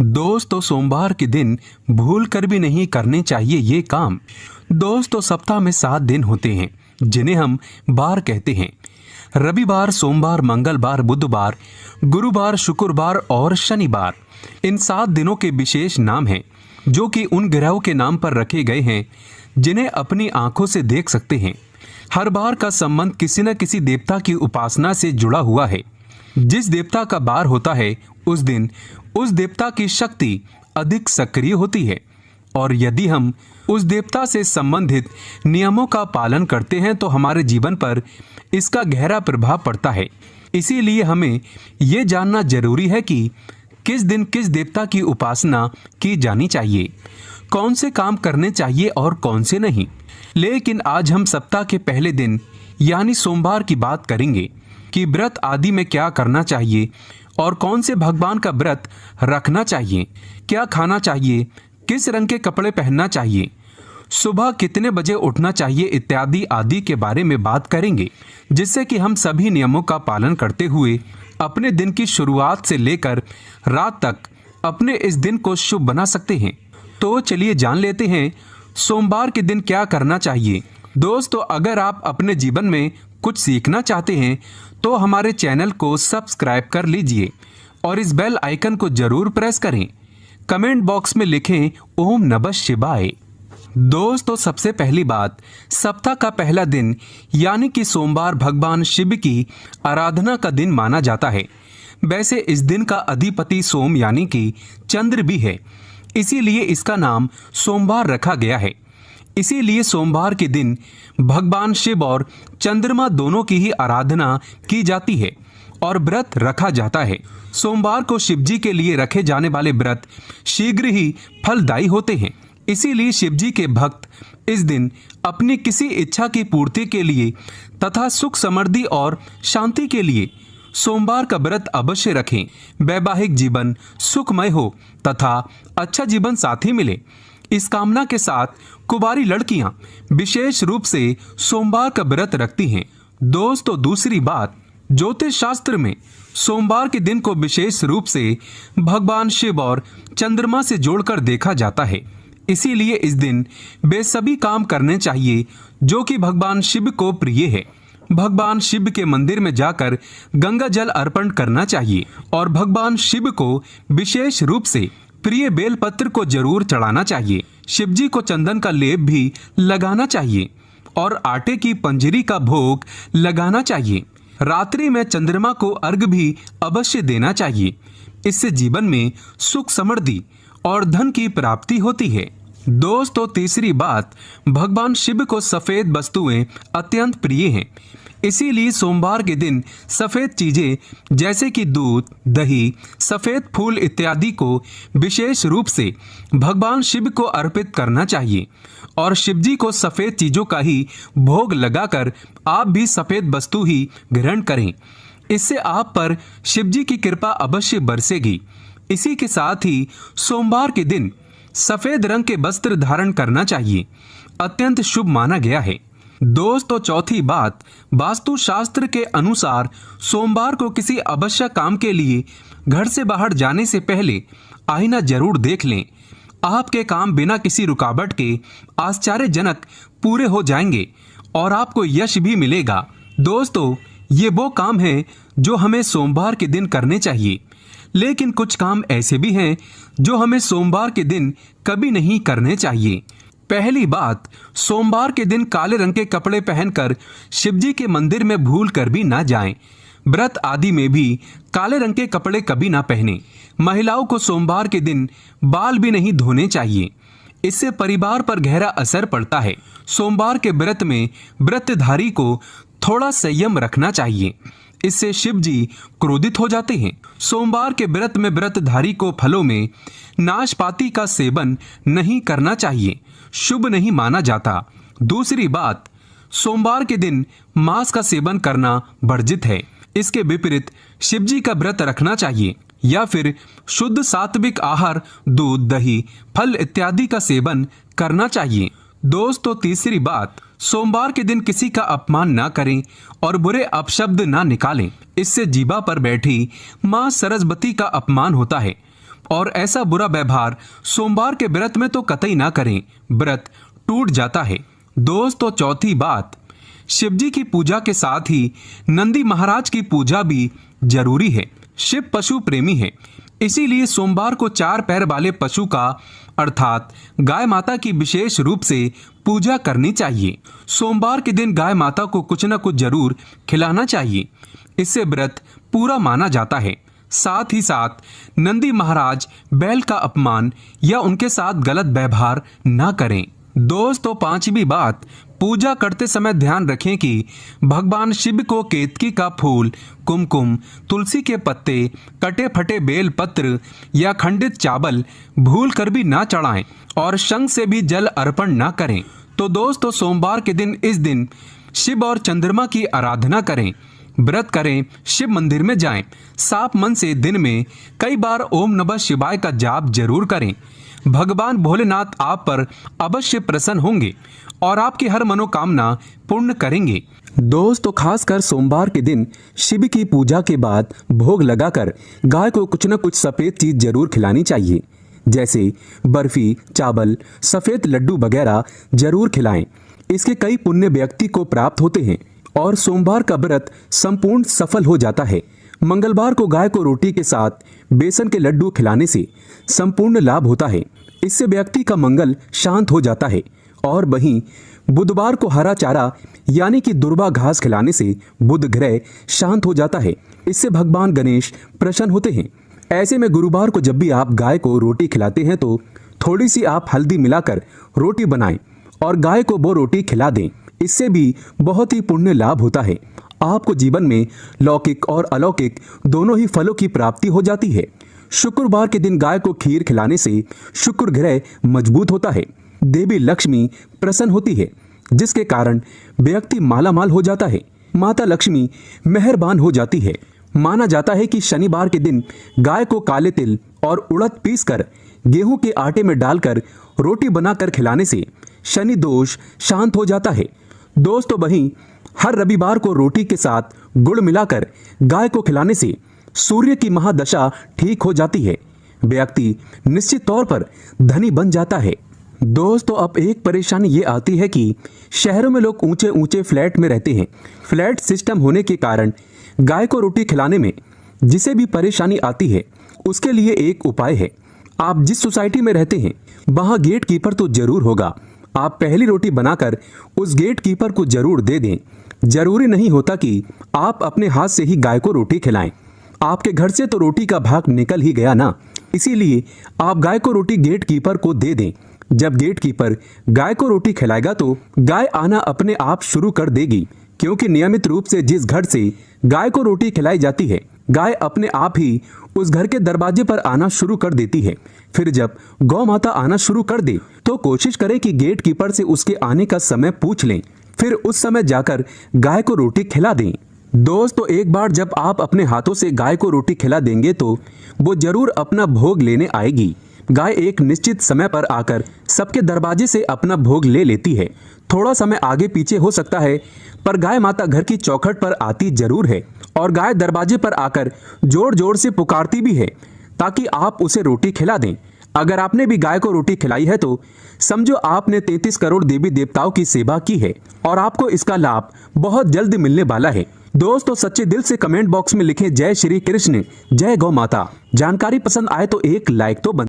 दोस्तों, सोमवार के दिन भूल कर भी नहीं करने चाहिए ये काम। दोस्तों, सप्ताह में 7 दिन होते हैं जिन्हें हम बार कहते हैं। रविवार, सोमवार, मंगलवार, बुधवार, गुरुवार, शुक्रवार और शनिवार। इन 7 दिनों के विशेष नाम हैं जो कि उन ग्रहों के नाम पर रखे गए हैं जिन्हें अपनी आंखों से देख सकते हैं। हर बार का संबंध किसी न किसी देवता की उपासना से जुड़ा हुआ है। जिस देवता का बार होता है उस दिन उस देवता की शक्ति अधिक सक्रिय होती है, और यदि हम उस देवता से संबंधित नियमों का पालन करते हैं तो हमारे जीवन पर इसका गहरा प्रभाव पड़ता है। इसीलिए हमें ये जानना जरूरी है कि किस दिन किस देवता की उपासना की जानी चाहिए, कौन से काम करने चाहिए और कौन से नहीं। लेकिन आज हम सप्ताह के पहले दिन यानी सोमवार की बात करेंगे कि व्रत आदि में क्या करना चाहिए और कौन से भगवान का व्रत रखना चाहिए, क्या खाना चाहिए, किस रंग के कपड़े पहनना चाहिए, सुबह कितने बजे उठना चाहिए इत्यादि आदि के बारे में बात करेंगे, जिससे कि हम सभी नियमों का पालन करते हुए अपने दिन की शुरुआत से लेकर रात तक अपने इस दिन को शुभ बना सकते हैं। तो चलिए जान लेते हैं सोमवार के दिन क्या करना चाहिए। दोस्तों, अगर आप अपने जीवन में कुछ सीखना चाहते हैं तो हमारे चैनल को सब्सक्राइब कर लीजिए और इस बेल आइकन को जरूर प्रेस करें। कमेंट बॉक्स में लिखें ओम नमः शिवाय। दोस्तों, सबसे पहली बात, सप्ताह का पहला दिन यानी कि सोमवार भगवान शिव की आराधना का दिन माना जाता है। वैसे इस दिन का अधिपति सोम यानी कि चंद्र भी है, इसीलिए इसका नाम सोमवार रखा गया है। इसीलिए सोमवार के दिन भगवान शिव और चंद्रमा दोनों की ही आराधना की जाती है और व्रत रखा जाता है। सोमवार को शिव जी के लिए रखे जाने वाले व्रत शीघ्र ही फलदायी होते हैं। इसीलिए शिव जी के भक्त इस दिन अपनी किसी इच्छा की पूर्ति के लिए तथा सुख समृद्धि और शांति के लिए सोमवार का व्रत अवश्य रखें। वैवाहिक जीवन सुखमय हो तथा अच्छा जीवन साथी मिले, इस कामना के साथ कुंवारी लड़कियां विशेष रूप से सोमवार का व्रत रखती हैं। दोस्तों, दूसरी बात, ज्योतिष शास्त्र में सोमवार के दिन को विशेष रूप से भगवान शिव और चंद्रमा से जोड़कर देखा जाता है। इसीलिए इस दिन वे सभी काम करने चाहिए जो कि भगवान शिव को प्रिय है। भगवान शिव के मंदिर में जाकर गंगा जल अर्पण करना चाहिए और भगवान शिव को विशेष रूप से प्रिय बेलपत्र को जरूर चढ़ाना चाहिए। शिव जी को चंदन का लेप भी लगाना चाहिए और आटे की पंजरी का भोग लगाना चाहिए। रात्रि में चंद्रमा को अर्घ भी अवश्य देना चाहिए। इससे जीवन में सुख समृद्धि और धन की प्राप्ति होती है। दोस्तों, तीसरी बात, भगवान शिव को सफेद वस्तुएं अत्यंत प्रिय हैं। इसीलिए सोमवार के दिन सफेद चीजें जैसे कि दूध, दही, सफेद फूल इत्यादि को विशेष रूप से भगवान शिव को अर्पित करना चाहिए और शिव जी को सफेद चीजों का ही भोग लगाकर आप भी सफेद वस्तु ही ग्रहण करें। इससे आप पर शिव जी की कृपा अवश्य बरसेगी। इसी के साथ ही सोमवार के दिन सफेद रंग के वस्त्र धारण करना चाहिए, अत्यंत शुभ माना गया है। दोस्तों, चौथी बात, वास्तु शास्त्र के अनुसार सोमवार को किसी आवश्यक काम के लिए घर से बाहर जाने से पहले आईना जरूर देख लें। आपके काम बिना किसी रुकावट के आश्चर्यजनक पूरे हो जाएंगे और आपको यश भी मिलेगा। दोस्तों, ये वो काम हैं जो हमें सोमवार के दिन करने चाहिए, लेकिन कुछ काम ऐसे भी हैं जो हमें सोमवार के दिन कभी नहीं करने चाहिए। पहली बात, सोमवार के दिन काले रंग के कपड़े पहनकर शिवजी के मंदिर में भूल कर भी ना जाएं। व्रत आदि में भी काले रंग के कपड़े कभी ना पहने। महिलाओं को सोमवार के दिन बाल भी नहीं धोने चाहिए, इससे परिवार पर गहरा असर पड़ता है। सोमवार के व्रत में व्रतधारी को थोड़ा संयम रखना चाहिए, इससे शिव जी क्रोधित हो जाते हैं। सोमवार के व्रत में व्रतधारी को फलों में नाशपाती का सेवन नहीं करना चाहिए, शुभ नहीं माना जाता। दूसरी बात, सोमवार के दिन मांस का सेवन करना वर्जित है। इसके विपरीत शिव जी का व्रत रखना चाहिए या फिर शुद्ध सात्विक आहार, दूध, दही, फल इत्यादि का सेवन करना चाहिए। दोस्तों, तीसरी बात, सोमवार के दिन किसी का अपमान ना करें और बुरे अपशब्द ना निकालें। इससे जीवा पर बैठी मां सरस्वती का अपमान होता है और ऐसा बुरा व्यवहार सोमवार के व्रत में तो कतई ना करें, व्रत टूट जाता है। दोस्तों चौथी बात, शिवजी की पूजा के साथ ही नंदी महाराज की पूजा भी जरूरी है। शिव पशु प्रेमी है, इसीलिए सोमवार को 4 पैर वाले पशु का अर्थात गाय माता की विशेष रूप से पूजा करनी चाहिए। सोमवार के दिन गाय माता को कुछ न कुछ जरूर खिलाना चाहिए, इससे व्रत पूरा माना जाता है। साथ ही साथ नंदी महाराज बैल का अपमान या उनके साथ गलत व्यवहार ना करें। दोस्तों पांचवी बात, पूजा करते समय ध्यान रखें कि भगवान शिव को केतकी का फूल, कुमकुम, तुलसी के पत्ते, कटे फटे बेल पत्र या खंडित चावल भूल कर भी ना चढ़ाएं और शंख से भी जल अर्पण ना करें। तो दोस्तों सोमवार के दिन इस दिन शिव और चंद्रमा की आराधना करें, व्रत करें, शिव मंदिर में जाएं, साफ मन से दिन में कई बार ओम नमः शिवाय का जाप जरूर करें। भगवान भोलेनाथ आप पर अवश्य प्रसन्न होंगे और आपकी हर मनोकामना पूर्ण करेंगे। दोस्तों खासकर सोमवार के दिन शिव की पूजा के बाद भोग लगाकर गाय को कुछ न कुछ सफेद चीज जरूर खिलानी चाहिए, जैसे बर्फी, चावल, सफेद लड्डू वगैरह जरूर खिलाएं। इसके कई पुण्य व्यक्ति को प्राप्त होते हैं और सोमवार का व्रत संपूर्ण सफल हो जाता है। मंगलवार को गाय को रोटी के साथ बेसन के लड्डू खिलाने से संपूर्ण लाभ होता है, इससे व्यक्ति का मंगल शांत हो जाता है। और वहीं बुधवार को हरा चारा यानी कि दुर्वा घास खिलाने से बुध ग्रह शांत हो जाता है, इससे भगवान गणेश प्रसन्न होते हैं। ऐसे में गुरुवार को जब भी आप गाय को रोटी खिलाते हैं तो थोड़ी सी आप हल्दी मिलाकर रोटी बनाएं और गाय को वो रोटी खिला दें, इससे भी बहुत ही पुण्य लाभ होता है। आपको जीवन में लौकिक और अलौकिक दोनों ही फलों की प्राप्ति हो जाती है। शुक्रवार के दिन गाय को खीर खिलाने से शुक्र ग्रह मजबूत होता है, देवी लक्ष्मी प्रसन्न होती है, जिसके कारण व्यक्ति मालामाल हो जाता है, माता लक्ष्मी मेहरबान हो जाती है। माना जाता है कि शनिवार के दिन गाय को काले तिल और उड़द पीसकर गेहूं के आटे में डालकर रोटी बनाकर खिलाने से शनि दोष शांत हो जाता है। दोस्तों वहीं हर रविवार को रोटी के साथ गुड़ मिलाकर गाय को खिलाने से सूर्य की महादशा ठीक हो जाती है, व्यक्ति निश्चित तौर पर धनी बन जाता है। दोस्तों अब एक परेशानी ये आती है कि शहरों में लोग ऊंचे ऊंचे फ्लैट में रहते हैं। फ्लैट सिस्टम होने के कारण गाय को रोटी खिलाने में जिसे भी परेशानी आती है उसके लिए एक उपाय है। आप जिस सोसाइटी में रहते हैं वहां गेट कीपर तो जरूर होगा, आप पहली रोटी बनाकर उस गेट कीपर को जरूर दे दें। जरूरी नहीं होता कि आप अपने हाथ से ही गाय को रोटी खिलाएं, आपके घर से तो रोटी का भाग निकल ही गया ना, इसीलिए आप गाय को रोटी गेट कीपर को दे दें। जब गेट कीपर गाय को रोटी खिलाएगा तो गाय आना अपने आप शुरू कर देगी, क्योंकि नियमित रूप से जिस घर से गाय को रोटी खिलाई जाती है गाय अपने आप ही उस घर के दरवाजे पर आना शुरू कर देती है। फिर जब गौ माता आना शुरू कर दे तो कोशिश करें कि गेट कीपर से उसके आने का समय पूछ लें, फिर उस समय जाकर गाय को रोटी खिला दें। दोस्तों एक बार जब आप अपने हाथों से गाय को रोटी खिला देंगे तो वो जरूर अपना भोग लेने आएगी। गाय एक निश्चित समय पर आकर सबके दरवाजे से अपना भोग ले लेती है। थोड़ा समय आगे पीछे हो सकता है, पर गाय माता घर की चौखट पर आती जरूर है और गाय दरवाजे पर आकर जोर जोर से पुकारती भी है ताकि आप उसे रोटी खिला दें। अगर आपने भी गाय को रोटी खिलाई है तो समझो आपने 33 करोड़ देवी देवताओं की सेवा की है और आपको इसका लाभ बहुत जल्द मिलने वाला है। दोस्तों सच्चे दिल से कमेंट बॉक्स में लिखें जय श्री कृष्ण, जय गौ माता। जानकारी पसंद आए तो एक लाइक तो